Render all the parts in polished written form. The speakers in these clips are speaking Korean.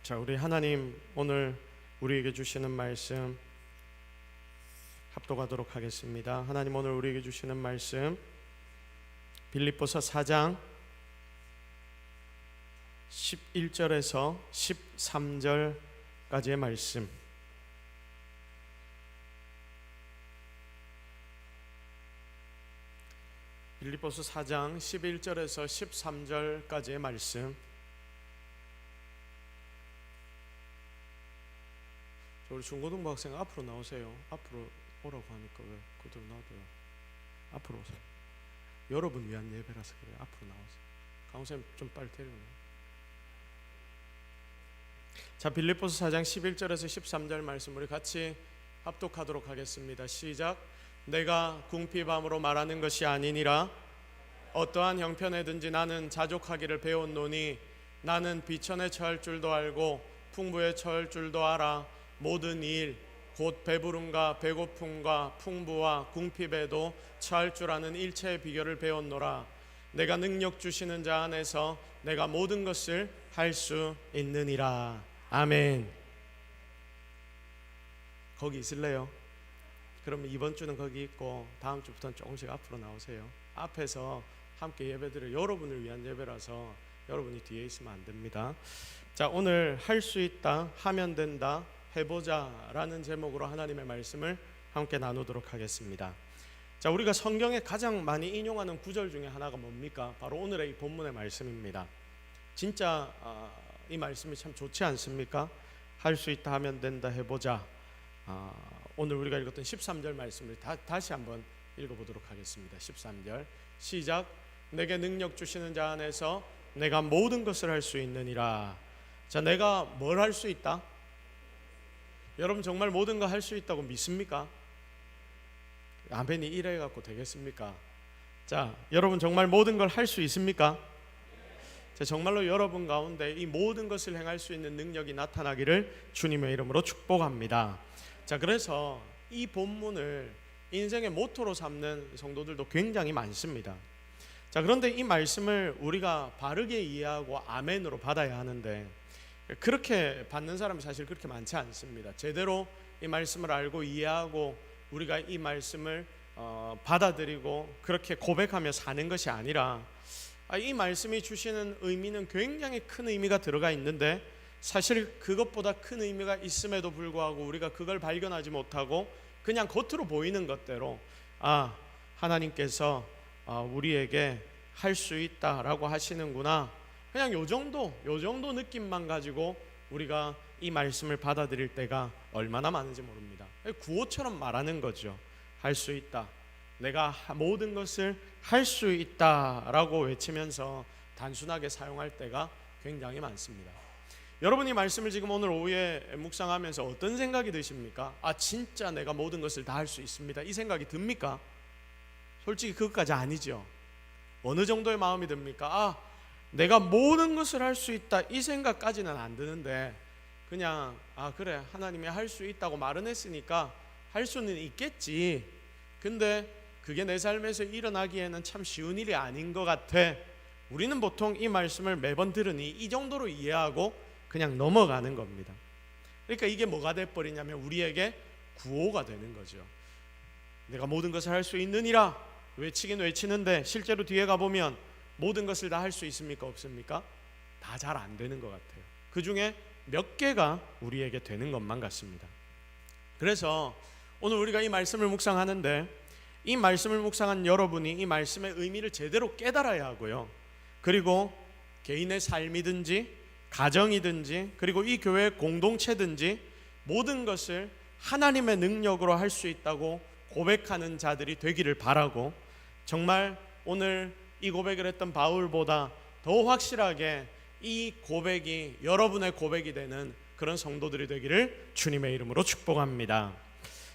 자, 우리 하나님 오늘 우리에게 주시는 말씀 합독하도록 하겠습니다. 하나님 오늘 우리에게 주시는 말씀 빌립보서 4장 11절에서 13절까지의 말씀. 빌립보서 4장 11절에서 13절까지의 말씀. 우리 중고등부 학생 앞으로 나오세요. 앞으로 오라고 하니까 왜 그대로 놔둬요. 앞으로 오세요. 여러분 위한 예배라서 그래요. 앞으로 나오세요. 강호쌤 좀 빨리 데려오세요. 자, 빌립보서 4장 11절에서 13절 말씀 우리 같이 합독하도록 하겠습니다. 시작. 내가 궁핍함으로 말하는 것이 아니니라. 어떠한 형편에든지 나는 자족하기를 배웠노니 나는 비천에 처할 줄도 알고 풍부에 처할 줄도 알아. 모든 일 곧 배부름과 배고픔과 풍부와 궁핍에도 처할 줄 아는 일체의 비결을 배웠노라. 내가 능력 주시는 자 안에서 내가 모든 것을 할 수 있느니라. 아멘. 거기 있을래요? 그러면 이번 주는 거기 있고 다음 주부터는 조금씩 앞으로 나오세요. 앞에서 함께 예배드려 여러분을 위한 예배라서 여러분이 뒤에 있으면 안 됩니다. 자, 오늘 할 수 있다, 하면 된다, 해보자 라는 제목으로 하나님의 말씀을 함께 나누도록 하겠습니다. 자, 우리가 성경에 가장 많이 인용하는 구절 중에 하나가 뭡니까? 바로 오늘의 이 본문의 말씀입니다. 진짜 이 말씀이 참 좋지 않습니까? 할 수 있다, 하면 된다, 해보자. 오늘 우리가 읽었던 13절 말씀을 다시 한번 읽어보도록 하겠습니다. 13절 시작. 내게 능력 주시는 자 안에서 내가 모든 것을 할 수 있느니라. 자, 내가 뭘 할 수 있다? 여러분 정말 모든 거 할 수 있다고 믿습니까? 아멘이 이래 갖고 되겠습니까? 자, 여러분 정말 모든 걸 할 수 있습니까? 자, 정말로 여러분 가운데 이 모든 것을 행할 수 있는 능력이 나타나기를 주님의 이름으로 축복합니다. 자, 그래서 이 본문을 인생의 모토로 삼는 성도들도 굉장히 많습니다. 자, 그런데 이 말씀을 우리가 바르게 이해하고 아멘으로 받아야 하는데 그렇게 받는 사람이 사실 그렇게 많지 않습니다. 제대로 이 말씀을 알고 이해하고 우리가 이 말씀을 받아들이고 그렇게 고백하며 사는 것이 아니라 이 말씀이 주시는 의미는 굉장히 큰 의미가 들어가 있는데 사실 그것보다 큰 의미가 있음에도 불구하고 우리가 그걸 발견하지 못하고 그냥 겉으로 보이는 것대로 하나님께서 우리에게 할 수 있다라고 하시는구나, 그냥 요 정도 느낌만 가지고 우리가 이 말씀을 받아들일 때가 얼마나 많은지 모릅니다. 구호처럼 말하는 거죠. 할 수 있다, 내가 모든 것을 할 수 있다라고 외치면서 단순하게 사용할 때가 굉장히 많습니다. 여러분이 말씀을 지금 오늘 오후에 묵상하면서 어떤 생각이 드십니까? 진짜 내가 모든 것을 다 할 수 있습니다, 이 생각이 듭니까? 솔직히 그것까지 아니죠. 어느 정도의 마음이 듭니까? 내가 모든 것을 할 수 있다, 이 생각까지는 안 드는데 그냥 그래, 하나님이 할 수 있다고 말은 했으니까 할 수는 있겠지, 근데 그게 내 삶에서 일어나기에는 참 쉬운 일이 아닌 것 같아. 우리는 보통 이 말씀을 매번 들으니 이 정도로 이해하고 그냥 넘어가는 겁니다. 그러니까 이게 뭐가 돼버리냐면 우리에게 구호가 되는 거죠. 내가 모든 것을 할 수 있느니라 외치긴 외치는데 실제로 뒤에 가보면 모든 것을 다 할 수 있습니까? 없습니까? 다 잘 안 되는 것 같아요. 그 중에 몇 개가 우리에게 되는 것만 같습니다. 그래서 오늘 우리가 이 말씀을 묵상하는데 이 말씀을 묵상한 여러분이 이 말씀의 의미를 제대로 깨달아야 하고요. 그리고 개인의 삶이든지 가정이든지 그리고 이 교회의 공동체든지 모든 것을 하나님의 능력으로 할 수 있다고 고백하는 자들이 되기를 바라고, 정말 오늘 이 고백을 했던 바울보다 더 확실하게 이 고백이 여러분의 고백이 되는 그런 성도들이 되기를 주님의 이름으로 축복합니다.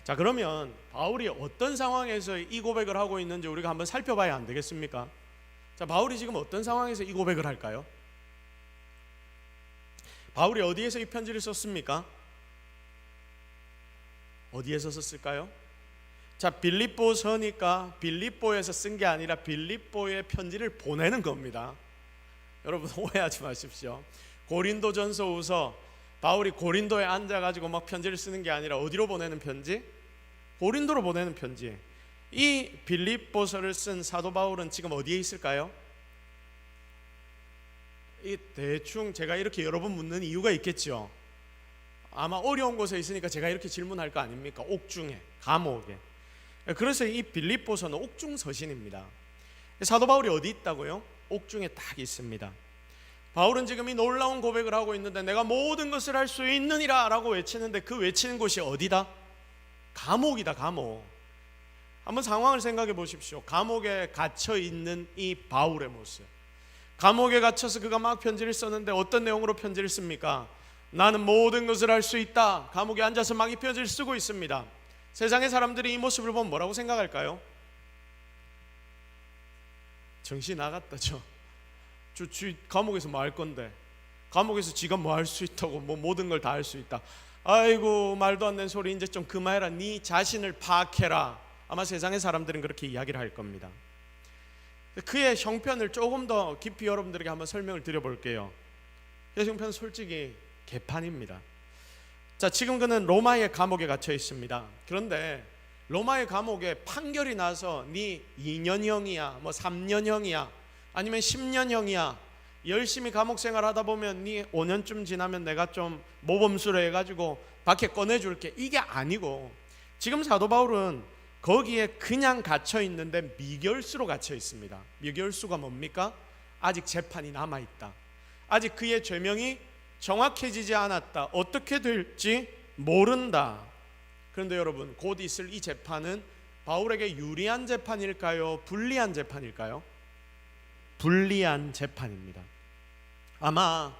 자, 그러면 바울이 어떤 상황에서 이 고백을 하고 있는지 우리가 한번 살펴봐야 안 되겠습니까? 자, 바울이 지금 어떤 상황에서 이 고백을 할까요? 바울이 어디에서 이 편지를 썼습니까? 어디에서 썼을까요? 자, 빌립보서니까 빌립보에서 쓴 게 아니라 빌립보에 편지를 보내는 겁니다. 여러분 오해하지 마십시오. 고린도전서우서 바울이 고린도에 앉아가지고 막 편지를 쓰는 게 아니라 어디로 보내는 편지? 고린도로 보내는 편지. 이 빌립보서를 쓴 사도 바울은 지금 어디에 있을까요? 이 대충 제가 이렇게 여러 번 묻는 이유가 있겠죠. 아마 어려운 곳에 있으니까 제가 이렇게 질문할 거 아닙니까? 옥중에, 감옥에. 그래서 이 빌립보서는 옥중 서신입니다. 사도 바울이 어디 있다고요? 옥중에 딱 있습니다. 바울은 지금 이 놀라운 고백을 하고 있는데 내가 모든 것을 할 수 있느니라 라고 외치는데 그 외치는 곳이 어디다? 감옥이다. 감옥. 한번 상황을 생각해 보십시오. 감옥에 갇혀 있는 이 바울의 모습. 감옥에 갇혀서 그가 막 편지를 썼는데 어떤 내용으로 편지를 씁니까? 나는 모든 것을 할 수 있다. 감옥에 앉아서 막 이 편지를 쓰고 있습니다. 세상의 사람들이 이 모습을 보면 뭐라고 생각할까요? 정신 나갔다. 저 감옥에서 뭐 할 건데, 감옥에서 지가 뭐 할 수 있다고, 뭐 모든 걸 다 할 수 있다. 아이고 말도 안 되는 소리 이제 좀 그만해라. 네 자신을 파악해라. 아마 세상의 사람들은 그렇게 이야기를 할 겁니다. 그의 형편을 조금 더 깊이 여러분들에게 한번 설명을 드려볼게요. 그의 형편은 솔직히 개판입니다. 자, 지금 그는 로마의 감옥에 갇혀 있습니다. 그런데 로마의 감옥에 판결이 나서 네 2년형이야 뭐 3년형이야 아니면 10년형이야, 열심히 감옥 생활하다 보면 네 5년쯤 지나면 내가 좀 모범수로 해가지고 밖에 꺼내줄게, 이게 아니고 지금 사도 바울은 거기에 그냥 갇혀 있는데 미결수로 갇혀 있습니다. 미결수가 뭡니까? 아직 재판이 남아있다. 아직 그의 죄명이 정확해지지 않았다. 어떻게 될지 모른다. 그런데 여러분, 곧 있을 이 재판은 바울에게 유리한 재판일까요? 불리한 재판일까요? 불리한 재판입니다. 아마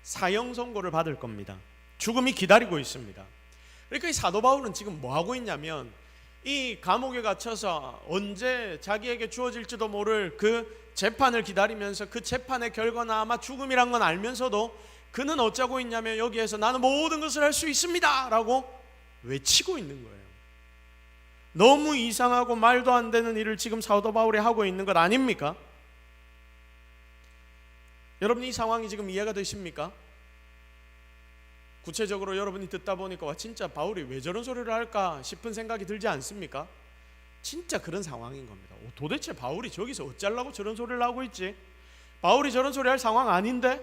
사형 선고를 받을 겁니다. 죽음이 기다리고 있습니다. 그러니까 이 사도 바울은 지금 뭐 하고 있냐면 이 감옥에 갇혀서 언제 자기에게 주어질지도 모를 그 재판을 기다리면서 그 재판의 결과나 아마 죽음이란 건 알면서도 그는 어쩌고 있냐면 여기에서 나는 모든 것을 할 수 있습니다 라고 외치고 있는 거예요. 너무 이상하고 말도 안 되는 일을 지금 사도 바울이 하고 있는 것 아닙니까? 여러분, 이 상황이 지금 이해가 되십니까? 구체적으로 여러분이 듣다 보니까 와, 진짜 바울이 왜 저런 소리를 할까 싶은 생각이 들지 않습니까? 진짜 그런 상황인 겁니다. 도대체 바울이 저기서 어쩌려고 저런 소리를 하고 있지? 바울이 저런 소리 할 상황 아닌데?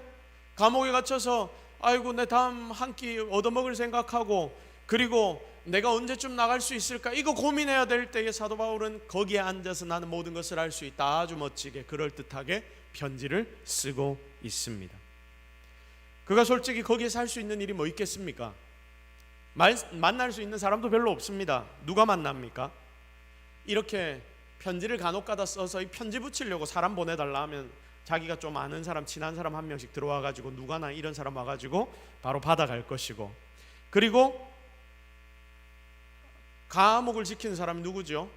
감옥에 갇혀서 아이고 내 다음 한 끼 얻어먹을 생각하고 그리고 내가 언제쯤 나갈 수 있을까 이거 고민해야 될 때에 사도 바울은 거기에 앉아서 나는 모든 것을 할 수 있다, 아주 멋지게 그럴듯하게 편지를 쓰고 있습니다. 그가 솔직히 거기에서 할 수 있는 일이 뭐 있겠습니까? 만날 수 있는 사람도 별로 없습니다. 누가 만납니까? 이렇게 편지를 간혹가다 써서 이 편지 붙이려고 사람 보내달라 하면 자기가 좀 아는 사람, 친한 사람 한 명씩 들어와가지고 누가나 이런 사람 와가지고 바로 받아갈 것이고, 그리고 감옥을 지키는 사람이 누구죠?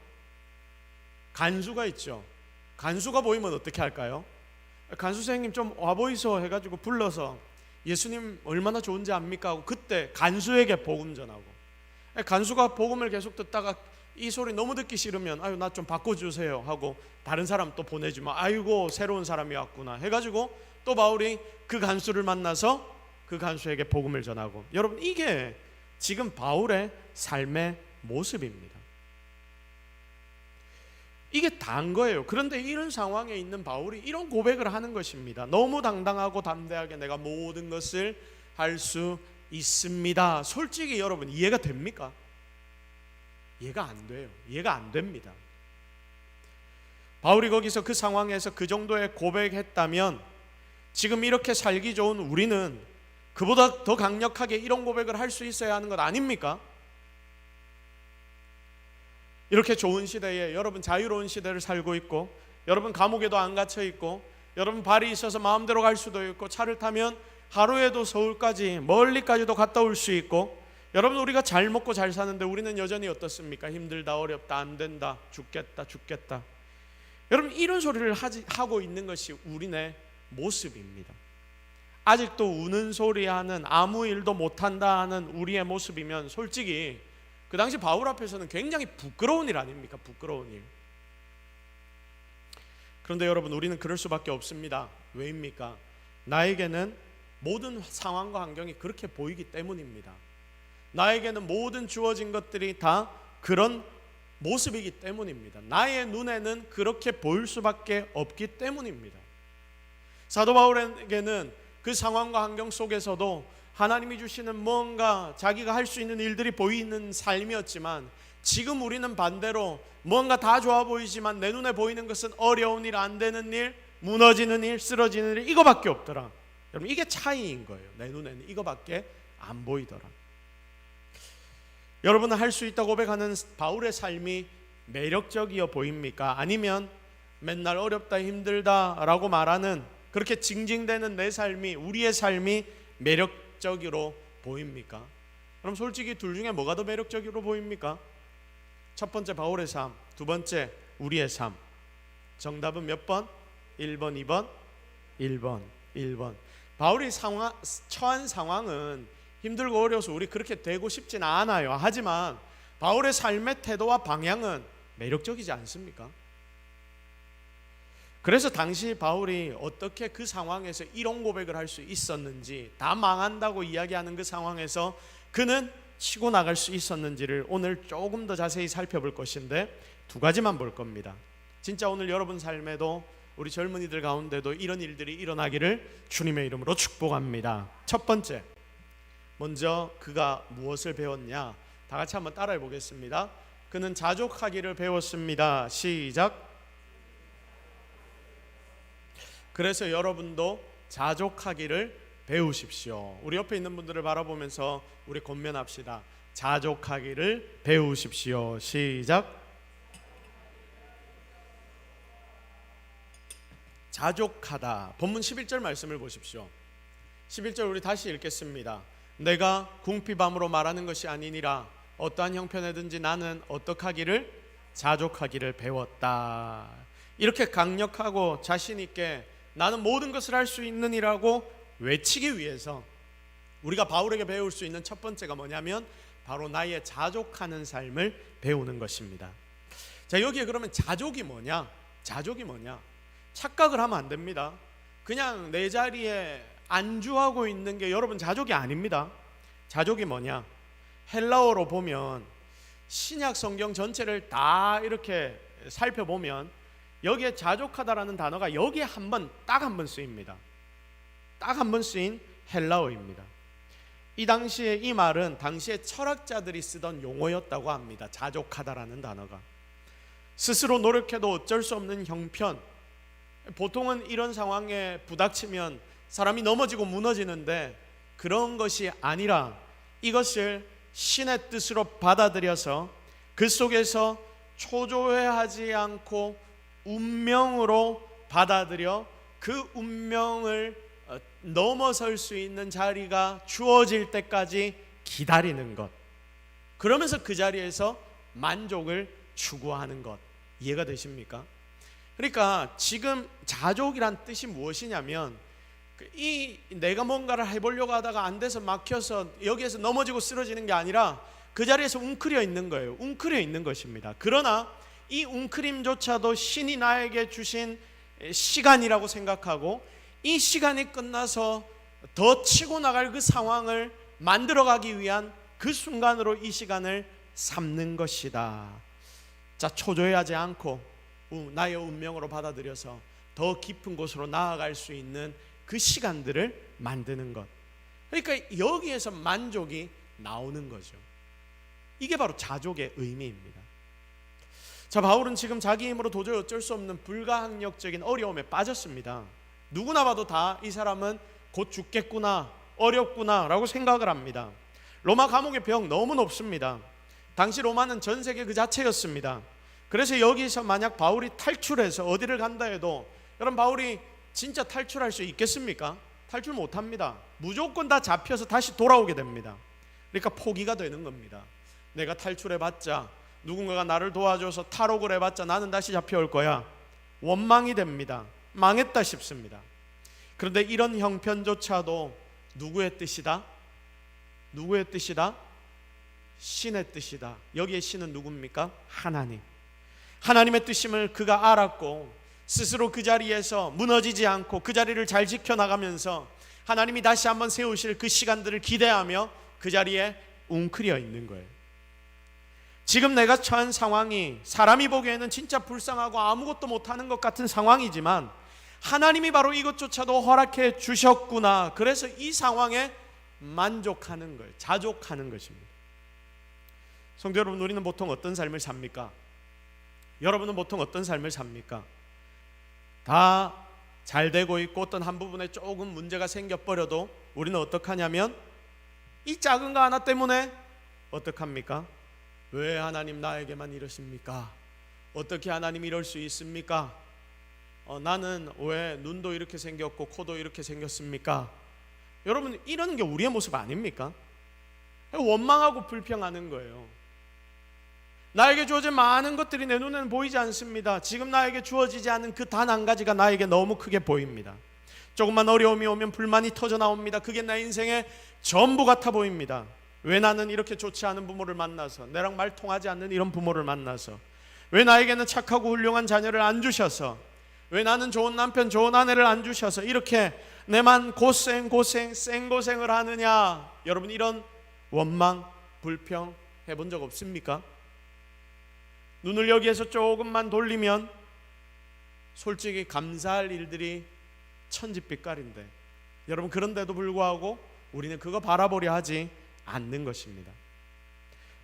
간수가 있죠. 간수가 보이면 어떻게 할까요? 간수 선생님 좀 와보이소 해가지고 불러서 예수님 얼마나 좋은지 압니까 하고 그때 간수에게 복음 전하고, 간수가 복음을 계속 듣다가 이 소리 너무 듣기 싫으면 아유 나 좀 바꿔주세요 하고 다른 사람 또 보내주면 아이고 새로운 사람이 왔구나 해가지고 또 바울이 그 간수를 만나서 그 간수에게 복음을 전하고. 여러분, 이게 지금 바울의 삶의 모습입니다. 이게 다인 거예요. 그런데 이런 상황에 있는 바울이 이런 고백을 하는 것입니다. 너무 당당하고 담대하게 내가 모든 것을 할 수 있습니다. 솔직히 여러분 이해가 됩니까? 이해가 안 돼요. 이해가 안 됩니다. 바울이 거기서 그 상황에서 그 정도의 고백했다면 지금 이렇게 살기 좋은 우리는 그보다 더 강력하게 이런 고백을 할 수 있어야 하는 것 아닙니까? 이렇게 좋은 시대에 여러분 자유로운 시대를 살고 있고, 여러분 감옥에도 안 갇혀 있고, 여러분 발이 있어서 마음대로 갈 수도 있고, 차를 타면 하루에도 서울까지 멀리까지도 갔다 올 수 있고, 여러분 우리가 잘 먹고 잘 사는데 우리는 여전히 어떻습니까? 힘들다, 어렵다, 안 된다, 죽겠다. 여러분 이런 소리를 하고 있는 것이 우리네 모습입니다. 아직도 우는 소리하는, 아무 일도 못한다 하는 우리의 모습이면 솔직히 그 당시 바울 앞에서는 굉장히 부끄러운 일 아닙니까? 부끄러운 일. 그런데 여러분 우리는 그럴 수밖에 없습니다. 왜입니까? 나에게는 모든 상황과 환경이 그렇게 보이기 때문입니다. 나에게는 모든 주어진 것들이 다 그런 모습이기 때문입니다. 나의 눈에는 그렇게 보일 수밖에 없기 때문입니다. 사도 바울에게는 그 상황과 환경 속에서도 하나님이 주시는 뭔가 자기가 할 수 있는 일들이 보이는 삶이었지만, 지금 우리는 반대로 뭔가 다 좋아 보이지만 내 눈에 보이는 것은 어려운 일, 안 되는 일, 무너지는 일, 쓰러지는 일, 이거밖에 없더라. 여러분, 이게 차이인 거예요. 내 눈에는 이거밖에 안 보이더라. 여러분은 할 수 있다고 고백하는 바울의 삶이 매력적이어 보입니까? 아니면 맨날 어렵다, 힘들다라고 말하는 그렇게 징징대는 내 삶이, 우리의 삶이 매력적으로 보입니까? 그럼 솔직히 둘 중에 뭐가 더 매력적으로 보입니까? 첫 번째 바울의 삶, 두 번째 우리의 삶. 정답은 몇 번? 1번, 2번? 1번. 바울이 처한 상황은 힘들고 어려워서 우리 그렇게 되고 싶진 않아요. 하지만 바울의 삶의 태도와 방향은 매력적이지 않습니까? 그래서 당시 바울이 어떻게 그 상황에서 이런 고백을 할 수 있었는지, 다 망한다고 이야기하는 그 상황에서 그는 치고 나갈 수 있었는지를 오늘 조금 더 자세히 살펴볼 것인데, 두 가지만 볼 겁니다. 진짜 오늘 여러분 삶에도, 우리 젊은이들 가운데도 이런 일들이 일어나기를 주님의 이름으로 축복합니다. 첫 번째, 먼저 그가 무엇을 배웠냐? 다 같이 한번 따라해 보겠습니다. 그는 자족하기를 배웠습니다. 시작. 그래서 여러분도 자족하기를 배우십시오. 우리 옆에 있는 분들을 바라보면서 우리 권면합시다. 자족하기를 배우십시오. 시작. 자족하다. 본문 11절 말씀을 보십시오. 11절 우리 다시 읽겠습니다. 내가 궁핍함으로 말하는 것이 아니니라. 어떠한 형편에든지 나는 어떻게 하기를? 자족하기를 배웠다. 이렇게 강력하고 자신 있게 나는 모든 것을 할 수 있느니라고 외치기 위해서 우리가 바울에게 배울 수 있는 첫 번째가 뭐냐면 바로 나의 자족하는 삶을 배우는 것입니다. 자, 여기에 그러면 자족이 뭐냐? 자족이 뭐냐? 착각을 하면 안 됩니다. 그냥 내 자리에 안주하고 있는 게 여러분 자족이 아닙니다. 자족이 뭐냐? 헬라어로 보면 신약 성경 전체를 다 이렇게 살펴보면 여기에 자족하다라는 단어가 여기에 딱 한 번 쓰입니다. 딱 한 번 쓰인 헬라어입니다. 이 당시에 이 말은 당시에 철학자들이 쓰던 용어였다고 합니다. 자족하다라는 단어가 스스로 노력해도 어쩔 수 없는 형편, 보통은 이런 상황에 부닥치면 사람이 넘어지고 무너지는데 그런 것이 아니라 이것을 신의 뜻으로 받아들여서 그 속에서 초조해하지 않고 운명으로 받아들여 그 운명을 넘어설 수 있는 자리가 주어질 때까지 기다리는 것, 그러면서 그 자리에서 만족을 추구하는 것. 이해가 되십니까? 그러니까 지금 자족이란 뜻이 무엇이냐면 내가 뭔가를 해보려고 하다가 안 돼서 막혀서 여기에서 넘어지고 쓰러지는 게 아니라 그 자리에서 웅크려 있는 거예요. 웅크려 있는 것입니다. 그러나 이 웅크림조차도 신이 나에게 주신 시간이라고 생각하고 이 시간이 끝나서 더 치고 나갈 그 상황을 만들어가기 위한 그 순간으로 이 시간을 삼는 것이다. 자, 초조해하지 않고 나의 운명으로 받아들여서 더 깊은 곳으로 나아갈 수 있는 그 시간들을 만드는 것. 그러니까 여기에서 만족이 나오는 거죠. 이게 바로 자족의 의미입니다. 자, 바울은 지금 자기 힘으로 도저히 어쩔 수 없는 불가항력적인 어려움에 빠졌습니다. 누구나 봐도 다 이 사람은 곧 죽겠구나, 어렵구나 라고 생각을 합니다. 로마 감옥의 병 너무 높습니다. 당시 로마는 전 세계 그 자체였습니다. 그래서 여기서 만약 바울이 탈출해서 어디를 간다 해도, 여러분 바울이 진짜 탈출할 수 있겠습니까? 탈출 못합니다. 무조건 다 잡혀서 다시 돌아오게 됩니다. 그러니까 포기가 되는 겁니다. 내가 탈출해봤자, 누군가가 나를 도와줘서 탈옥을 해봤자 나는 다시 잡혀올 거야. 원망이 됩니다. 망했다 싶습니다. 그런데 이런 형편조차도 누구의 뜻이다? 누구의 뜻이다? 신의 뜻이다. 여기에 신은 누굽니까? 하나님. 하나님의 뜻임을 그가 알았고 스스로 그 자리에서 무너지지 않고 그 자리를 잘 지켜나가면서 하나님이 다시 한번 세우실 그 시간들을 기대하며 그 자리에 웅크려 있는 거예요. 지금 내가 처한 상황이 사람이 보기에는 진짜 불쌍하고 아무것도 못하는 것 같은 상황이지만 하나님이 바로 이것조차도 허락해 주셨구나. 그래서 이 상황에 만족하는 거예요. 자족하는 것입니다. 성도 여러분, 우리는 보통 어떤 삶을 삽니까? 여러분은 보통 어떤 삶을 삽니까? 다 잘 되고 있고 어떤 한 부분에 조금 문제가 생겨버려도 우리는 어떻게 하냐면 이 작은 거 하나 때문에 어떡합니까? 왜 하나님 나에게만 이러십니까? 어떻게 하나님 이럴 수 있습니까? 나는 왜 눈도 이렇게 생겼고 코도 이렇게 생겼습니까? 여러분, 이러는 게 우리의 모습 아닙니까? 원망하고 불평하는 거예요. 나에게 주어진 많은 것들이 내 눈에는 보이지 않습니다. 지금 나에게 주어지지 않은 그 단 한 가지가 나에게 너무 크게 보입니다. 조금만 어려움이 오면 불만이 터져 나옵니다. 그게 내 인생의 전부 같아 보입니다. 왜 나는 이렇게 좋지 않은 부모를 만나서, 내랑 말 통하지 않는 이런 부모를 만나서, 왜 나에게는 착하고 훌륭한 자녀를 안 주셔서, 왜 나는 좋은 남편 좋은 아내를 안 주셔서 이렇게 내만 생고생을 하느냐. 여러분, 이런 원망 불평 해본 적 없습니까? 눈을 여기에서 조금만 돌리면 솔직히 감사할 일들이 천지빛깔인데, 여러분, 그런데도 불구하고 우리는 그거 바라보려 하지 않는 것입니다.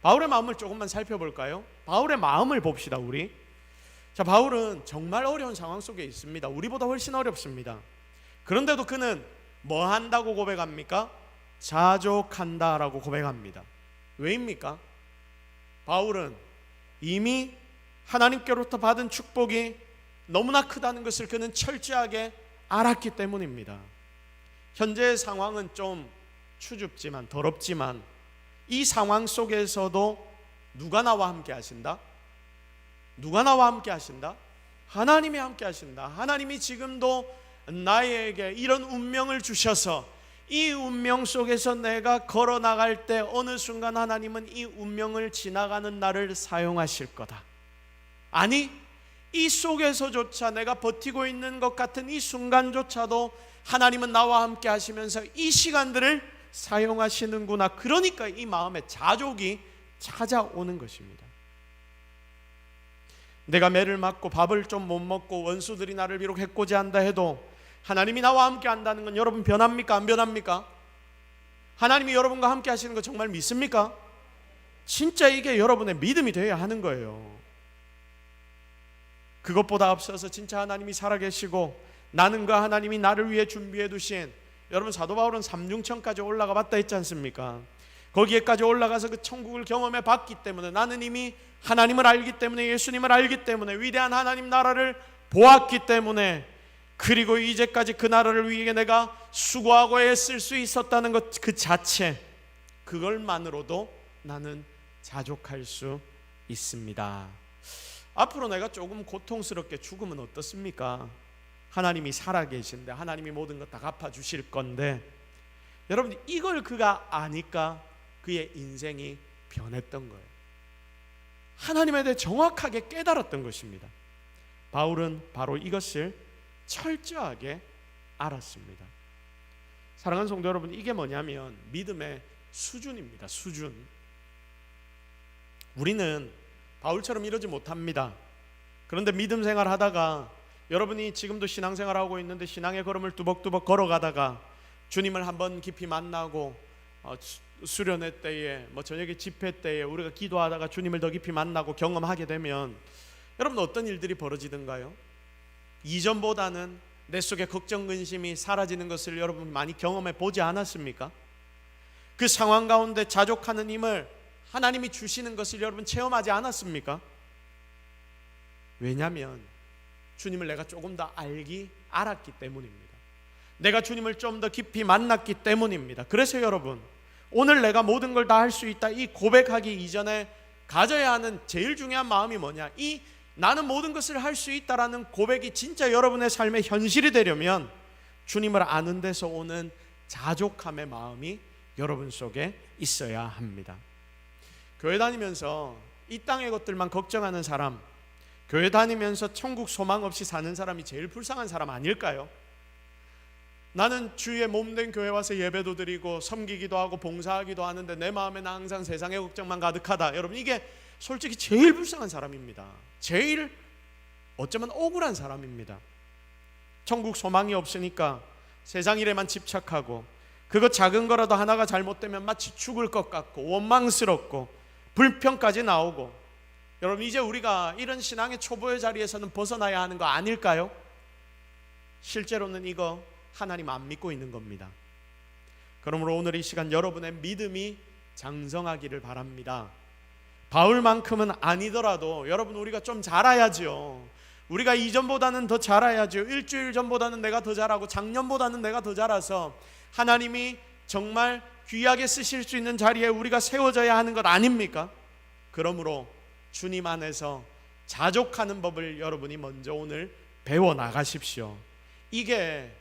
바울의 마음을 조금만 살펴볼까요? 바울의 마음을 봅시다. 우리 자, 바울은 정말 어려운 상황 속에 있습니다. 우리보다 훨씬 어렵습니다. 그런데도 그는 뭐 한다고 고백합니까? 자족한다라고 고백합니다. 왜입니까? 바울은 이미 하나님께로부터 받은 축복이 너무나 크다는 것을 그는 철저하게 알았기 때문입니다. 현재의 상황은 좀 추줍지만 더럽지만 이 상황 속에서도 누가 나와 함께 하신다? 누가 나와 함께 하신다? 하나님이 함께 하신다. 하나님이 지금도 나에게 이런 운명을 주셔서 이 운명 속에서 내가 걸어 나갈 때 어느 순간 하나님은 이 운명을 지나가는 나를 사용하실 거다. 아니, 이 속에서조차 내가 버티고 있는 것 같은 이 순간조차도 하나님은 나와 함께 하시면서 이 시간들을 사용하시는구나. 그러니까 이 마음에 자족이 찾아오는 것입니다. 내가 매를 맞고 밥을 좀 못 먹고 원수들이 나를 비록 해코지한다 해도 하나님이 나와 함께 한다는 건 여러분 변합니까? 안 변합니까? 하나님이 여러분과 함께 하시는 거 정말 믿습니까? 진짜 이게 여러분의 믿음이 되어야 하는 거예요. 그것보다 앞서서 진짜 하나님이 살아계시고 나는 그 하나님이 나를 위해 준비해 두신, 여러분 사도 바울은 삼중천까지 올라가 봤다 했지 않습니까? 거기에까지 올라가서 그 천국을 경험해 봤기 때문에, 나는 이미 하나님을 알기 때문에, 예수님을 알기 때문에, 위대한 하나님 나라를 보았기 때문에, 그리고 이제까지 그 나라를 위해 내가 수고하고 애쓸 수 있었다는 것 그 자체, 그걸만으로도 나는 자족할 수 있습니다. 앞으로 내가 조금 고통스럽게 죽으면 어떻습니까? 하나님이 살아계신데 하나님이 모든 것 다 갚아주실 건데, 여러분 이걸 그가 아니까 그의 인생이 변했던 거예요. 하나님에 대해 정확하게 깨달았던 것입니다. 바울은 바로 이것을 철저하게 알았습니다. 사랑하는 성도 여러분, 이게 뭐냐면 믿음의 수준입니다. 수준. 우리는 바울처럼 이러지 못합니다. 그런데 믿음 생활 하다가, 여러분이 지금도 신앙생활 하고 있는데 신앙의 걸음을 뚜벅뚜벅 걸어가다가 주님을 한번 깊이 만나고 수련회 때에 저녁에 집회 때에 우리가 기도하다가 주님을 더 깊이 만나고 경험하게 되면 여러분 어떤 일들이 벌어지던가요? 이전보다는 내 속에 걱정 근심이 사라지는 것을 여러분 많이 경험해 보지 않았습니까? 그 상황 가운데 자족하는 힘을 하나님이 주시는 것을 여러분 체험하지 않았습니까? 왜냐하면 주님을 내가 조금 더 알았기 때문입니다. 내가 주님을 좀 더 깊이 만났기 때문입니다. 그래서 여러분, 오늘 내가 모든 걸 다 할 수 있다, 이 고백하기 이전에 가져야 하는 제일 중요한 마음이 뭐냐? 이 나는 모든 것을 할 수 있다라는 고백이 진짜 여러분의 삶의 현실이 되려면 주님을 아는 데서 오는 자족함의 마음이 여러분 속에 있어야 합니다. 교회 다니면서 이 땅의 것들만 걱정하는 사람, 교회 다니면서 천국 소망 없이 사는 사람이 제일 불쌍한 사람 아닐까요? 나는 주의 몸된 교회 와서 예배도 드리고 섬기기도 하고 봉사하기도 하는데 내 마음에는 항상 세상의 걱정만 가득하다. 여러분, 이게 솔직히 제일 불쌍한 사람입니다. 제일 어쩌면 억울한 사람입니다. 천국 소망이 없으니까 세상 일에만 집착하고, 그것 작은 거라도 하나가 잘못되면 마치 죽을 것 같고 원망스럽고 불평까지 나오고. 여러분, 이제 우리가 이런 신앙의 초보의 자리에서는 벗어나야 하는 거 아닐까요? 실제로는 이거 하나님 안 믿고 있는 겁니다. 그러므로 오늘 이 시간 여러분의 믿음이 장성하기를 바랍니다. 바울만큼은 아니더라도 여러분, 우리가 좀 잘해야죠. 우리가 이전보다는 더 잘해야죠. 일주일 전보다는 내가 더 잘하고 작년보다는 내가 더 잘해서 하나님이 정말 귀하게 쓰실 수 있는 자리에 우리가 세워져야 하는 것 아닙니까? 그러므로 주님 안에서 자족하는 법을 여러분이 먼저 오늘 배워 나가십시오. 이게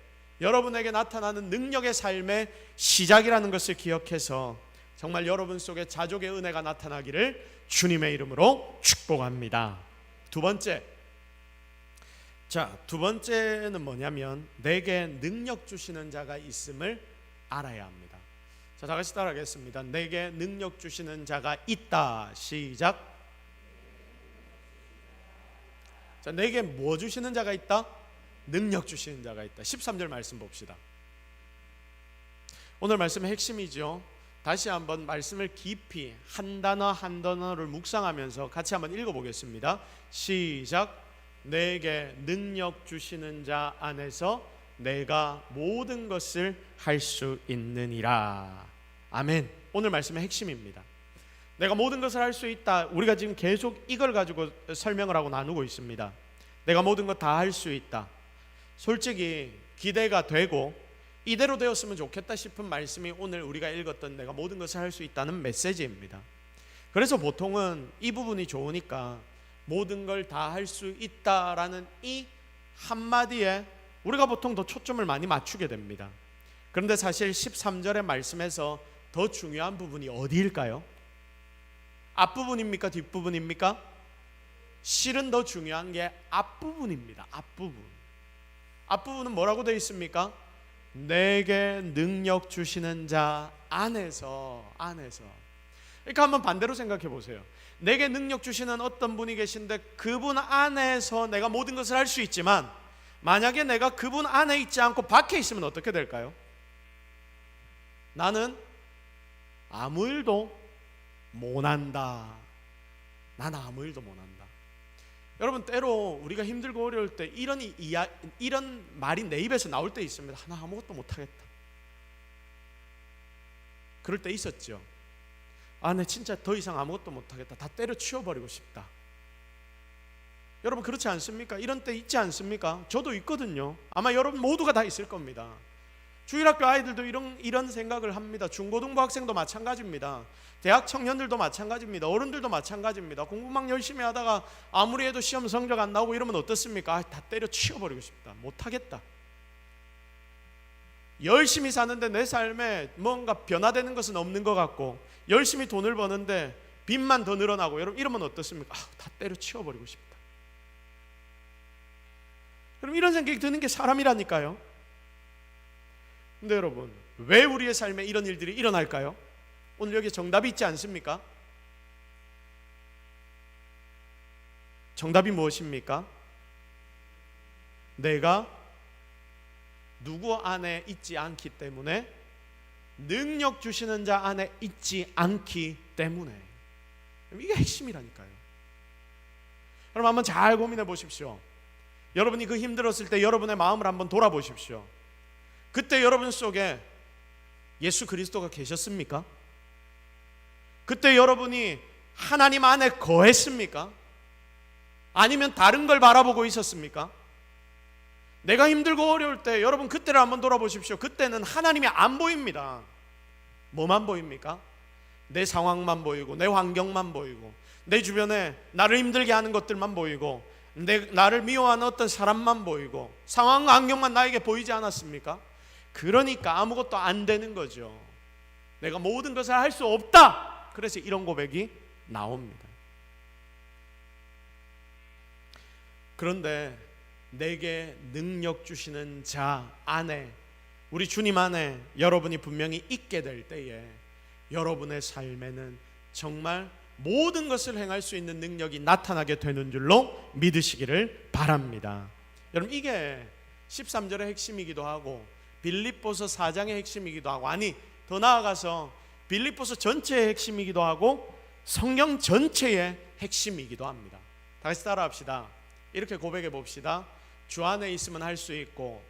여러분에게 나타나는 능력의 삶의 시작이라는 것을 기억해서 정말 여러분 속에 자족의 은혜가 나타나기를 주님의 이름으로 축복합니다. 두 번째는 뭐냐면 내게 능력 주시는 자가 있음을 알아야 합니다. 자, 다 같이 따라하겠습니다. 내게 능력 주시는 자가 있다. 시작. 자, 내게 뭐 주시는 자가 있다? 능력 주시는 자가 있다. 13절 말씀 봅시다. 오늘 말씀의 핵심이죠. 다시 한번 말씀을 깊이 한 단어 한 단어를 묵상하면서 같이 한번 읽어보겠습니다. 시작. 내게 능력 주시는 자 안에서 내가 모든 것을 할 수 있느니라. 아멘. 오늘 말씀의 핵심입니다. 내가 모든 것을 할 수 있다. 우리가 지금 계속 이걸 가지고 설명을 하고 나누고 있습니다. 내가 모든 것 다 할 수 있다. 솔직히 기대가 되고 이대로 되었으면 좋겠다 싶은 말씀이 오늘 우리가 읽었던 내가 모든 것을 할 수 있다는 메시지입니다. 그래서 보통은 이 부분이 좋으니까 모든 걸 다 할 수 있다라는 이 한마디에 우리가 보통 더 초점을 많이 맞추게 됩니다. 그런데 사실 13절의 말씀에서 더 중요한 부분이 어디일까요? 앞부분입니까? 뒷부분입니까? 실은 더 중요한 게 앞부분입니다. 앞부분은 뭐라고 되어 있습니까? 내게 능력 주시는 자 안에서. 그러니까 한번 반대로 생각해 보세요. 내게 능력 주시는 어떤 분이 계신데 그분 안에서 내가 모든 것을 할 수 있지만 만약에 내가 그분 안에 있지 않고 밖에 있으면 어떻게 될까요? 나는 아무 일도 못한다. 나는 아무 일도 못한다. 여러분, 때로 우리가 힘들고 어려울 때 이런 말이 내 입에서 나올 때 있습니다. 나 아무것도 못하겠다. 그럴 때 있었죠. 내 진짜 더 이상 아무것도 못하겠다. 다 때려치워버리고 싶다. 여러분, 그렇지 않습니까? 이런 때 있지 않습니까? 저도 있거든요. 아마 여러분 모두가 다 있을 겁니다. 주일학교 아이들도 이런 생각을 합니다. 중고등부 학생도 마찬가지입니다. 대학 청년들도 마찬가지입니다. 어른들도 마찬가지입니다. 공부만 열심히 하다가 아무리 해도 시험 성적 안 나오고 이러면 어떻습니까? 다 때려치워버리고 싶다. 못하겠다. 열심히 사는데 내 삶에 뭔가 변화되는 것은 없는 것 같고 열심히 돈을 버는데 빚만 더 늘어나고 이러면 어떻습니까? 다 때려치워버리고 싶다. 그럼 이런 생각이 드는 게 사람이라니까요. 근데 여러분, 왜 우리의 삶에 이런 일들이 일어날까요? 오늘 여기 정답이 있지 않습니까? 정답이 무엇입니까? 내가 누구 안에 있지 않기 때문에, 능력 주시는 자 안에 있지 않기 때문에. 이게 핵심이라니까요. 여러분, 한번 잘 고민해 보십시오. 여러분이 그 힘들었을 때 여러분의 마음을 한번 돌아보십시오. 그때 여러분 속에 예수 그리스도가 계셨습니까? 그때 여러분이 하나님 안에 거했습니까? 아니면 다른 걸 바라보고 있었습니까? 내가 힘들고 어려울 때 여러분 그때를 한번 돌아보십시오. 그때는 하나님이 안 보입니다. 뭐만 보입니까? 내 상황만 보이고 내 환경만 보이고 내 주변에 나를 힘들게 하는 것들만 보이고 나를 미워하는 어떤 사람만 보이고 상황 환경만 나에게 보이지 않았습니까? 그러니까 아무것도 안 되는 거죠. 내가 모든 것을 할 수 없다. 그래서 이런 고백이 나옵니다. 그런데 내게 능력 주시는 자 안에 우리 주님 안에 여러분이 분명히 있게 될 때에 여러분의 삶에는 정말 모든 것을 행할 수 있는 능력이 나타나게 되는 줄로 믿으시기를 바랍니다. 여러분, 이게 13절의 핵심이기도 하고 빌립보서 4장의 핵심이기도 하고, 아니 더 나아가서 빌립보서 전체의 핵심이기도 하고 성경 전체의 핵심이기도 합니다. 다시 따라합시다. 이렇게 고백해 봅시다. 주 안에 있으면 할 수 있고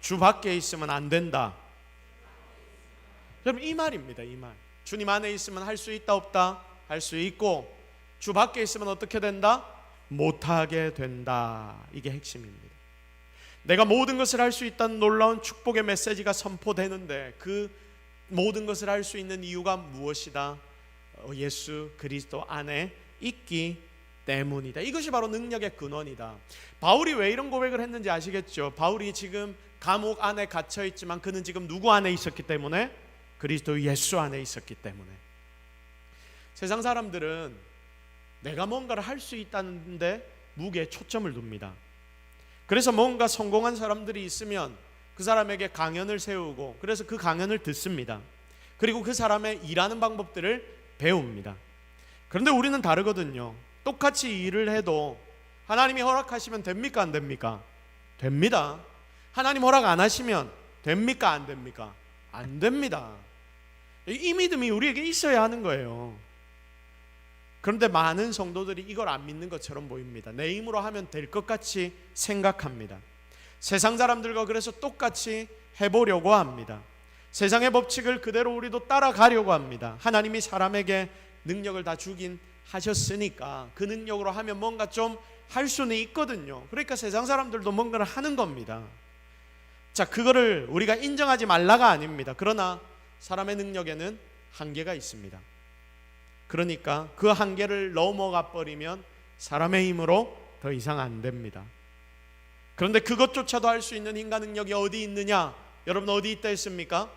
주 밖에 있으면 안 된다. 여러분, 이 말입니다. 이 말. 주님 안에 있으면 할 수 있다 없다? 할 수 있고 주 밖에 있으면 어떻게 된다? 못하게 된다. 이게 핵심입니다. 내가 모든 것을 할 수 있다는 놀라운 축복의 메시지가 선포되는데 그 모든 것을 할 수 있는 이유가 무엇이다? 예수 그리스도 안에 있기 때문이다. 이것이 바로 능력의 근원이다. 바울이 왜 이런 고백을 했는지 아시겠죠? 바울이 지금 감옥 안에 갇혀 있지만 그는 지금 누구 안에 있었기 때문에? 그리스도 예수 안에 있었기 때문에. 세상 사람들은 내가 뭔가를 할 수 있다는데 무게에 초점을 둡니다. 그래서 뭔가 성공한 사람들이 있으면 그 사람에게 강연을 세우고 그래서 그 강연을 듣습니다. 그리고 그 사람의 일하는 방법들을 배웁니다. 그런데 우리는 다르거든요. 똑같이 일을 해도 하나님이 허락하시면 됩니까? 안 됩니까? 됩니다. 하나님 허락 안 하시면 됩니까? 안 됩니까? 안 됩니다. 이 믿음이 우리에게 있어야 하는 거예요. 그런데 많은 성도들이 이걸 안 믿는 것처럼 보입니다. 내 힘으로 하면 될 것 같이 생각합니다. 세상 사람들과 그래서 똑같이 해보려고 합니다. 세상의 법칙을 그대로 우리도 따라가려고 합니다. 하나님이 사람에게 능력을 다 주긴 하셨으니까 그 능력으로 하면 뭔가 좀 할 수는 있거든요. 그러니까 세상 사람들도 뭔가를 하는 겁니다. 자, 그거를 우리가 인정하지 말라가 아닙니다. 그러나 사람의 능력에는 한계가 있습니다. 그러니까 그 한계를 넘어가 버리면 사람의 힘으로 더 이상 안 됩니다. 그런데 그것조차도 할 수 있는 힘과 능력이 어디 있느냐? 여러분, 어디 있다 했습니까?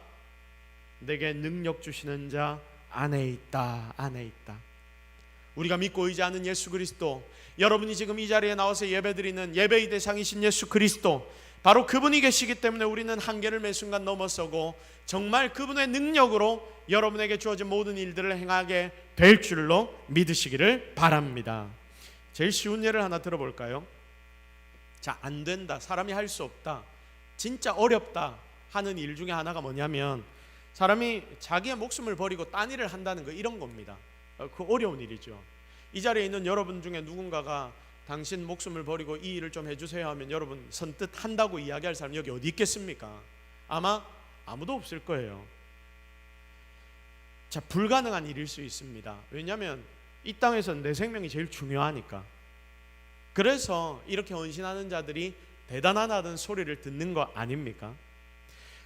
내게 능력 주시는 자 안에 있다. 안에 있다. 우리가 믿고 의지하는 예수 그리스도, 여러분이 지금 이 자리에 나와서 예배드리는 예배의 대상이신 예수 그리스도, 바로 그분이 계시기 때문에 우리는 한계를 매 순간 넘어서고 정말 그분의 능력으로 여러분에게 주어진 모든 일들을 행하게 될 줄로 믿으시기를 바랍니다. 제일 쉬운 예를 하나 들어볼까요? 자, 안 된다, 사람이 할 수 없다, 진짜 어렵다 하는 일 중에 하나가 뭐냐면 사람이 자기의 목숨을 버리고 딴 일을 한다는 거, 이런 겁니다. 그 어려운 일이죠. 이 자리에 있는 여러분 중에 누군가가 당신 목숨을 버리고 이 일을 좀 해주세요 하면 여러분 선뜻 한다고 이야기할 사람 여기 어디 있겠습니까? 아마 아무도 없을 거예요. 자, 불가능한 일일 수 있습니다. 왜냐하면 이 땅에서는 내 생명이 제일 중요하니까. 그래서 이렇게 헌신하는 자들이 대단하다는 소리를 듣는 거 아닙니까?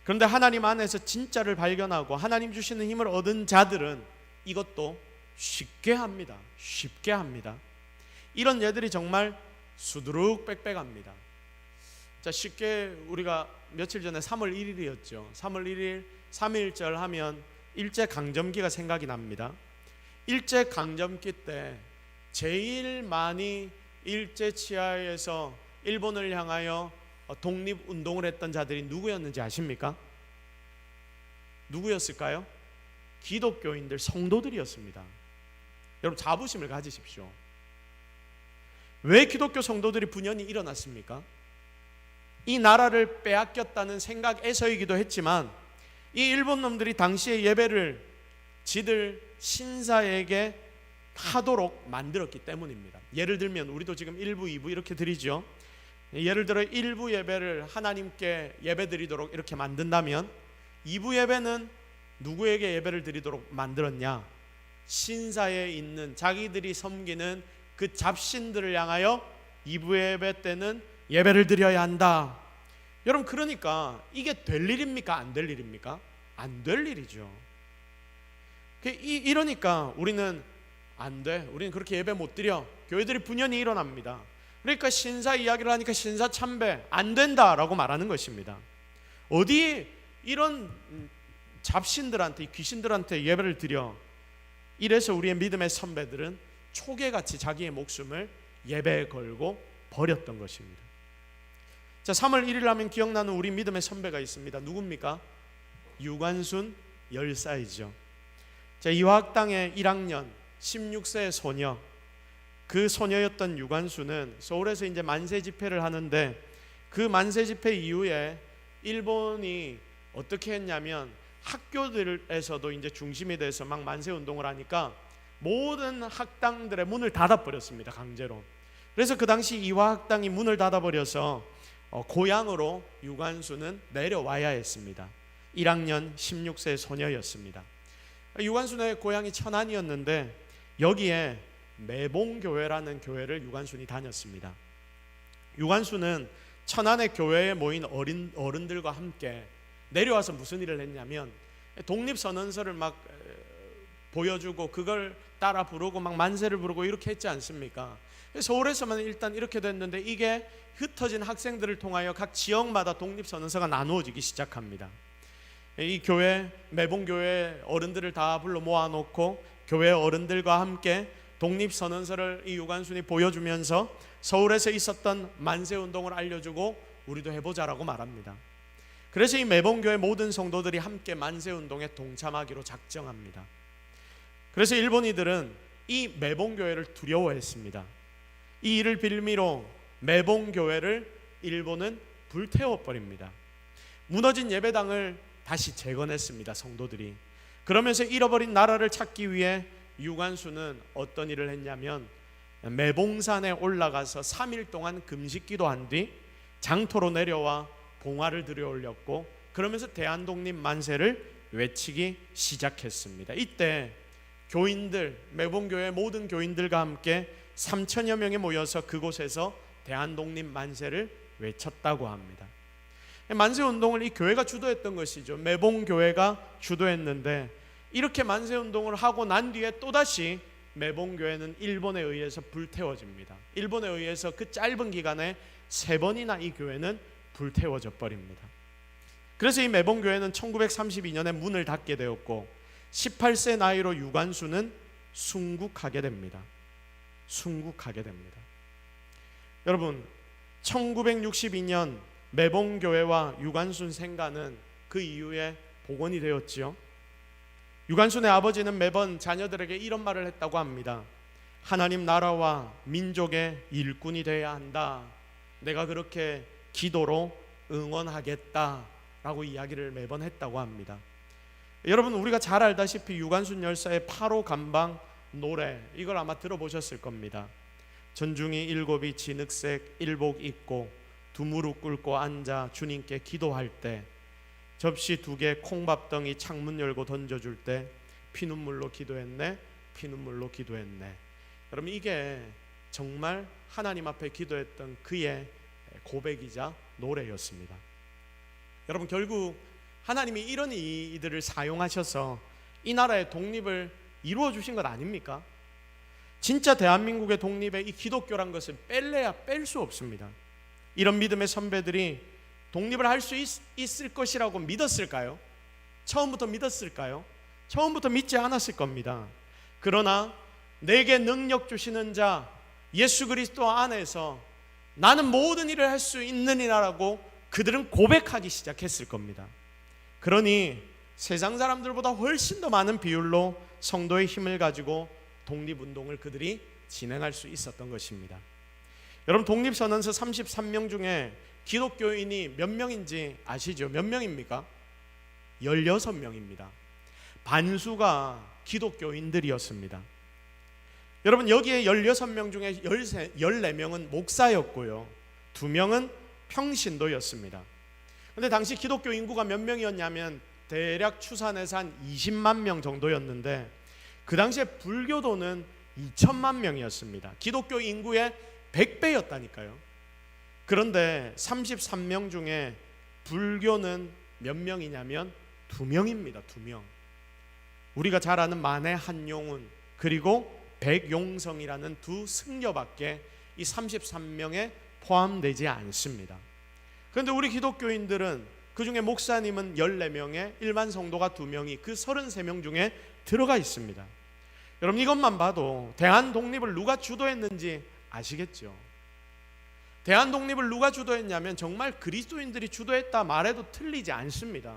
그런데 하나님 안에서 진짜를 발견하고 하나님 주시는 힘을 얻은 자들은 이것도 쉽게 합니다. 쉽게 합니다. 이런 예들이 정말 수두룩 빽빽합니다. 자, 쉽게 우리가 며칠 전에 3월 1일이었죠. 3월 1일 3.1절 하면 일제강점기가 생각이 납니다. 일제강점기 때 제일 많이 일제치하에서 일본을 향하여 독립운동을 했던 자들이 누구였는지 아십니까? 누구였을까요? 기독교인들, 성도들이었습니다. 여러분, 자부심을 가지십시오. 왜 기독교 성도들이 분연히 일어났습니까? 이 나라를 빼앗겼다는 생각에서이기도 했지만 이 일본 놈들이 당시의 예배를 지들 신사에게 하도록 만들었기 때문입니다. 예를 들면 우리도 지금 1부, 2부 이렇게 드리죠. 예를 들어 1부 예배를 하나님께 예배드리도록 이렇게 만든다면 2부 예배는 누구에게 예배를 드리도록 만들었냐? 신사에 있는 자기들이 섬기는 그 잡신들을 향하여 2부 예배 때는 예배를 드려야 한다. 여러분, 그러니까 이게 될 일입니까? 안 될 일입니까? 안 될 일이죠. 이러니까 우리는 안 돼, 우리는 그렇게 예배 못 드려. 교회들이 분연히 일어납니다. 그러니까 신사 이야기를 하니까 신사 참배 안 된다라고 말하는 것입니다. 어디 이런 잡신들한테, 귀신들한테 예배를 드려. 이래서 우리의 믿음의 선배들은 초계같이 자기의 목숨을 예배에 걸고 버렸던 것입니다. 자, 3월 1일 하면 기억나는 우리 믿음의 선배가 있습니다. 누굽니까? 유관순 열사이죠. 자, 이화학당의 1학년 16세 소녀, 그 소녀였던 유관순은 서울에서 이제 만세 집회를 하는데, 그 만세 집회 이후에 일본이 어떻게 했냐면 학교들에서도 이제 중심이 돼서 막 만세 운동을 하니까 모든 학당들의 문을 닫아버렸습니다, 강제로. 그래서 그 당시 이화학당이 문을 닫아버려서 고향으로 유관순은 내려와야 했습니다. 1학년 16세 소녀였습니다. 유관순의 고향이 천안이었는데 여기에 매봉교회라는 교회를 유관순이 다녔습니다. 유관순은 천안의 교회에 모인 어른들과 함께 내려와서 무슨 일을 했냐면 독립선언서를 막 보여주고 그걸 따라 부르고 막 만세를 부르고 이렇게 했지 않습니까? 서울에서만 일단 이렇게 됐는데 이게 흩어진 학생들을 통하여 각 지역마다 독립선언서가 나누어지기 시작합니다. 이 교회, 매봉교회 어른들을 다 불러 모아놓고 교회 어른들과 함께 독립선언서를 이 유관순이 보여주면서 서울에서 있었던 만세운동을 알려주고 우리도 해보자라고 말합니다. 그래서 이 매봉교회 모든 성도들이 함께 만세운동에 동참하기로 작정합니다. 그래서 일본인들은 이 매봉교회를 두려워했습니다. 이 일을 빌미로 매봉교회를 일본은 불태워버립니다. 무너진 예배당을 다시 재건했습니다, 성도들이. 그러면서 잃어버린 나라를 찾기 위해 유관순은 어떤 일을 했냐면 매봉산에 올라가서 3일 동안 금식 기도한 뒤 장터로 내려와 봉화를 들여 올렸고, 그러면서 대한독립 만세를 외치기 시작했습니다. 이때 교인들, 매봉교회 모든 교인들과 함께 3천여 명이 모여서 그곳에서 대한독립 만세를 외쳤다고 합니다. 만세운동을 이 교회가 주도했던 것이죠. 매봉교회가 주도했는데 이렇게 만세운동을 하고 난 뒤에 또다시 매봉교회는 일본에 의해서 불태워집니다. 일본에 의해서 그 짧은 기간에 3번이나 이 교회는 불태워져 버립니다. 그래서 이 매봉교회는 1932년에 문을 닫게 되었고 18세 나이로 유관순은 순국하게 됩니다. 순국하게 됩니다. 여러분, 1962년 매봉교회와 유관순 생가는 그 이후에 복원이 되었지요. 유관순의 아버지는 매번 자녀들에게 이런 말을 했다고 합니다. 하나님 나라와 민족의 일꾼이 되어야 한다. 내가 그렇게 기도로 응원하겠다라고 이야기를 매번 했다고 합니다. 여러분, 우리가 잘 알다시피 유관순 열사의 8호 감방 노래, 이걸 아마 들어보셨을 겁니다. 전중이 일곱이 진흙색 일복 입고 두 무릎 꿇고 앉아 주님께 기도할 때, 접시 2개 콩밥덩이 창문 열고 던져줄 때 피눈물로 기도했네, 피눈물로 기도했네. 여러분, 이게 정말 하나님 앞에 기도했던 그의 고백이자 노래였습니다. 여러분, 결국 하나님이 이런 이들을 사용하셔서 이 나라의 독립을 이루어 주신 것 아닙니까? 진짜 대한민국의 독립에 이 기독교란 것을 뺄래야 뺄 수 없습니다. 이런 믿음의 선배들이 독립을 할 수 있을 것이라고 믿었을까요? 처음부터 믿었을까요? 처음부터 믿지 않았을 겁니다. 그러나 내게 능력 주시는 자 예수 그리스도 안에서 나는 모든 일을 할 수 있느니라고 그들은 고백하기 시작했을 겁니다. 그러니 세상 사람들보다 훨씬 더 많은 비율로 성도의 힘을 가지고 독립운동을 그들이 진행할 수 있었던 것입니다. 여러분, 독립선언서 33명 중에 기독교인이 몇 명인지 아시죠? 몇 명입니까? 16명입니다. 반수가 기독교인들이었습니다. 여러분, 여기에 16명 중에 14명은 목사였고요, 2명은 평신도였습니다. 그런데 당시 기독교 인구가 몇 명이었냐면 대략 추산해서 한 20만 명 정도였는데 그 당시에 불교도는 2천만 명이었습니다. 기독교 인구의 100배였다니까요. 그런데 33명 중에 불교는 몇 명이냐면 2명입니다. 2명. 우리가 잘 아는 만해 한용운 그리고 백용성이라는 2 승려밖에 이 33명에 포함되지 않습니다. 그런데 우리 기독교인들은 그 중에 목사님은 14명에 일반 성도가 2명이 그 33명 중에 들어가 있습니다. 여러분, 이것만 봐도 대한 독립을 누가 주도했는지 아시겠죠? 대한 독립을 누가 주도했냐면 정말 그리스도인들이 주도했다 말해도 틀리지 않습니다.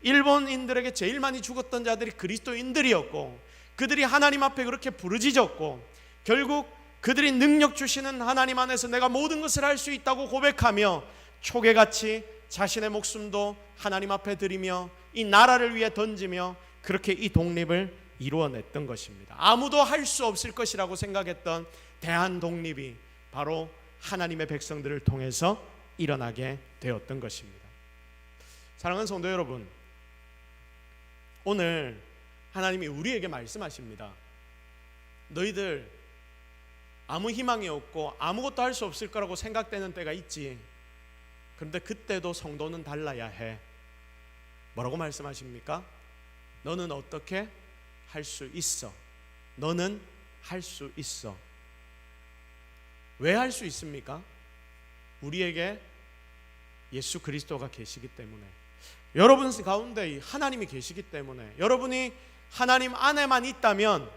일본인들에게 제일 많이 죽었던 자들이 그리스도인들이었고, 그들이 하나님 앞에 그렇게 부르짖었고, 결국 그들이 능력 주시는 하나님 안에서 내가 모든 것을 할 수 있다고 고백하며 초계같이 자신의 목숨도 하나님 앞에 드리며 이 나라를 위해 던지며 그렇게 이 독립을 이루어냈던 것입니다. 아무도 할 수 없을 것이라고 생각했던 대한 독립이 바로 하나님의 백성들을 통해서 일어나게 되었던 것입니다. 사랑하는 성도 여러분, 오늘 하나님이 우리에게 말씀하십니다. 너희들 아무 희망이 없고 아무것도 할 수 없을 거라고 생각되는 때가 있지. 그런데 그때도 성도는 달라야 해. 뭐라고 말씀하십니까? 너는 어떻게 할 수 있어. 너는 할 수 있어. 왜 할 수 있습니까? 우리에게 예수 그리스도가 계시기 때문에, 여러분 가운데 하나님이 계시기 때문에, 여러분이 하나님 안에만 있다면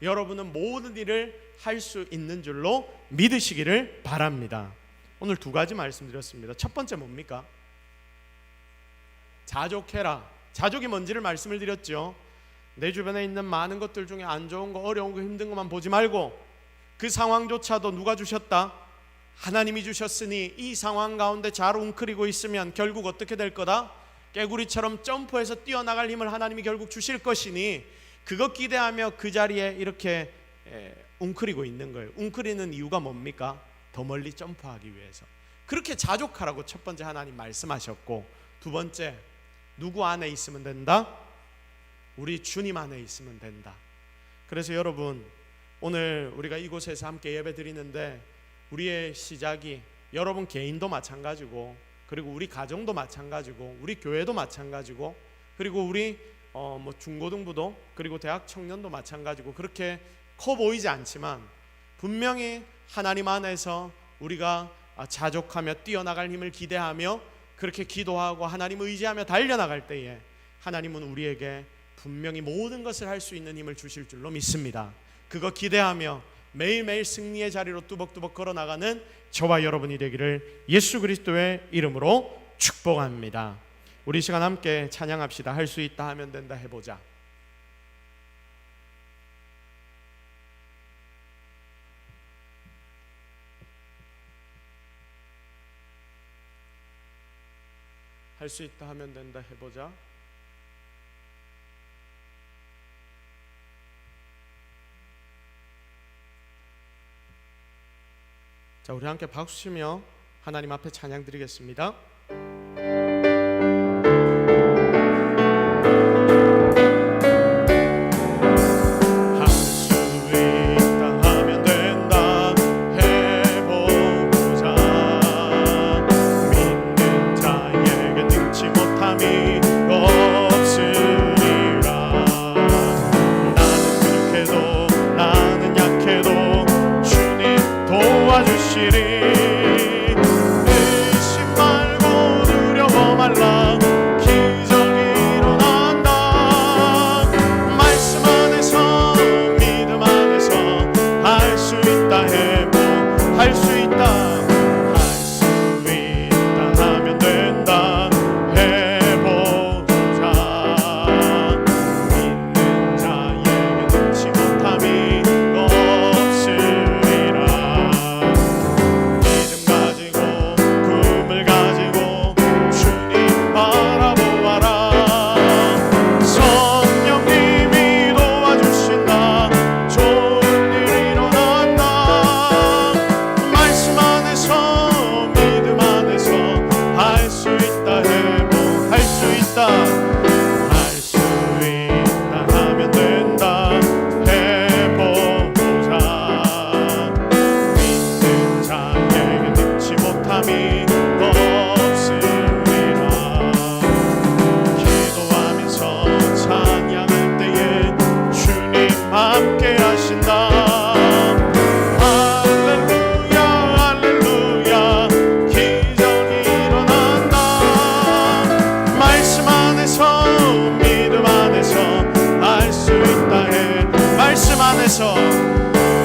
여러분은 모든 일을 할 수 있는 줄로 믿으시기를 바랍니다. 오늘 두 가지 말씀드렸습니다. 첫 번째 뭡니까? 자족해라. 자족이 뭔지를 말씀을 드렸죠. 내 주변에 있는 많은 것들 중에 안 좋은 거, 어려운 거, 힘든 것만 보지 말고 그 상황조차도 누가 주셨다? 하나님이 주셨으니 이 상황 가운데 잘 웅크리고 있으면 결국 어떻게 될 거다? 깨구리처럼 점프해서 뛰어나갈 힘을 하나님이 결국 주실 것이니 그것 기대하며 그 자리에 이렇게 웅크리고 있는 거예요. 웅크리는 이유가 뭡니까? 더 멀리 점프하기 위해서. 그렇게 자족하라고 첫 번째 하나님 말씀하셨고, 두 번째, 누구 안에 있으면 된다? 우리 주님 안에 있으면 된다. 그래서 여러분, 오늘 우리가 이곳에서 함께 예배 드리는데 우리의 시작이 여러분 개인도 마찬가지고, 그리고 우리 가정도 마찬가지고, 우리 교회도 마찬가지고, 그리고 우리 중고등부도, 그리고 대학 청년도 마찬가지고, 그렇게 커 보이지 않지만 분명히 하나님 안에서 우리가 자족하며 뛰어나갈 힘을 기대하며 그렇게 기도하고 하나님 의지하며 달려나갈 때에 하나님은 우리에게 분명히 모든 것을 할 수 있는 힘을 주실 줄로 믿습니다. 그거 기대하며 매일매일 승리의 자리로 뚜벅뚜벅 걸어나가는 저와 여러분이 되기를 예수 그리스도의 이름으로 축복합니다. 우리 시간 함께 찬양합시다. 할 수 있다 하면 된다 해보자. 할 수 있다 하면 된다 해보자. 자, 우리 함께 박수 치며 하나님 앞에 찬양 드리겠습니다.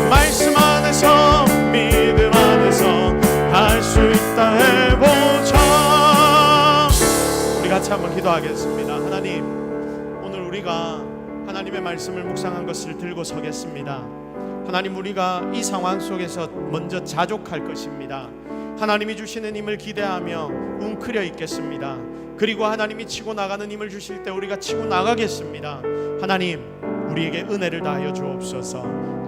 말씀 안에서 믿음 안에서 할 수 같이 한번 기도하겠습니다. 하나님, 오늘 우리가 하나님의 말씀을 묵상한 것을 들고 서겠습니다. 하나님, 우리가 이 상황 속에서 먼저 자족할 것입니다. 하나님이 주시는 힘을 기대하며 웅크려 있겠습니다. 그리고 하나님이 치고 나가는 힘을 주실 때 우리가 치고 나가겠습니다. 하나님, 우리에게 은혜를 다하여 주옵소서.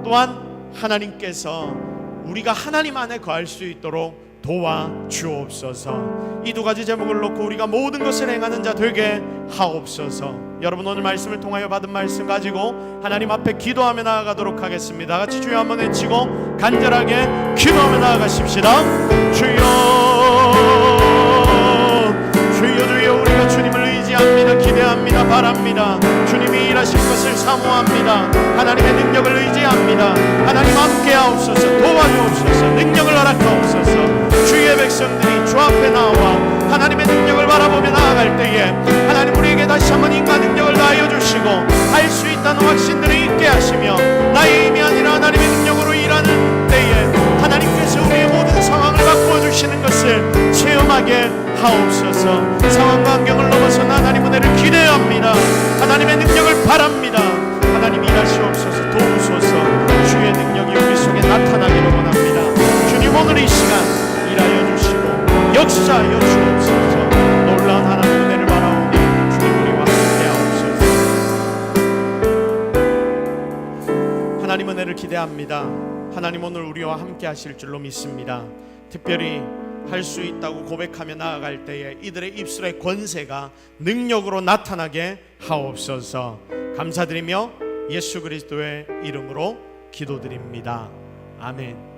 또한 하나님께서 우리가 하나님 안에 거할 수 있도록 도와주옵소서. 이 두 가지 제목을 놓고 우리가 모든 것을 행하는 자 되게 하옵소서. 여러분, 오늘 말씀을 통하여 받은 말씀 가지고 하나님 앞에 기도하며 나아가도록 하겠습니다. 같이 주여 한번 외치고 간절하게 기도하며 나아가십시다. 주여, 주여, 주여. 우리가 주님을 의지합니다. 기대합니다. 바랍니다. 주님이 일하실 것을 사모합니다. 하나님의 능력을 의지합니다. 하나님 함께하옵소서. 도와주옵소서. 능력을 허락하옵소서. 주의 백성들이 주 앞에 나와 하나님의 능력을 바라보며 나아갈 때에 하나님 우리에게 다시 한번 인간 능력을 다하여 주시고 할 수 있다는 확신들을 있게 하시며 나의 힘이 아니라 하나님의 능력으로 일하는 때에 하나님께서 우리의 모든 상황을 바꾸어 주시는 것을 체험하게 하옵소서. 상황과 환경을 넘어서 하나님 은혜를 기대합니다. 하나님의 능력을 바랍니다. 하나님 일하시옵소서. 도우소서. 주의 능력이 우리 속에 나타나기를 원합니다. 주님, 오늘 이 시간 일하여 주시고 역사하여 주옵소서. 놀라운 하나님의 은혜를 바라오니 주님 우리와 함께하옵소서. 하나님 은혜를 기대합니다. 하나님 오늘 우리와 함께 하실 줄로 믿습니다. 특별히 할 수 있다고 고백하며 나아갈 때에 이들의 입술의 권세가 능력으로 나타나게 하옵소서. 감사드리며 예수 그리스도의 이름으로 기도드립니다. 아멘.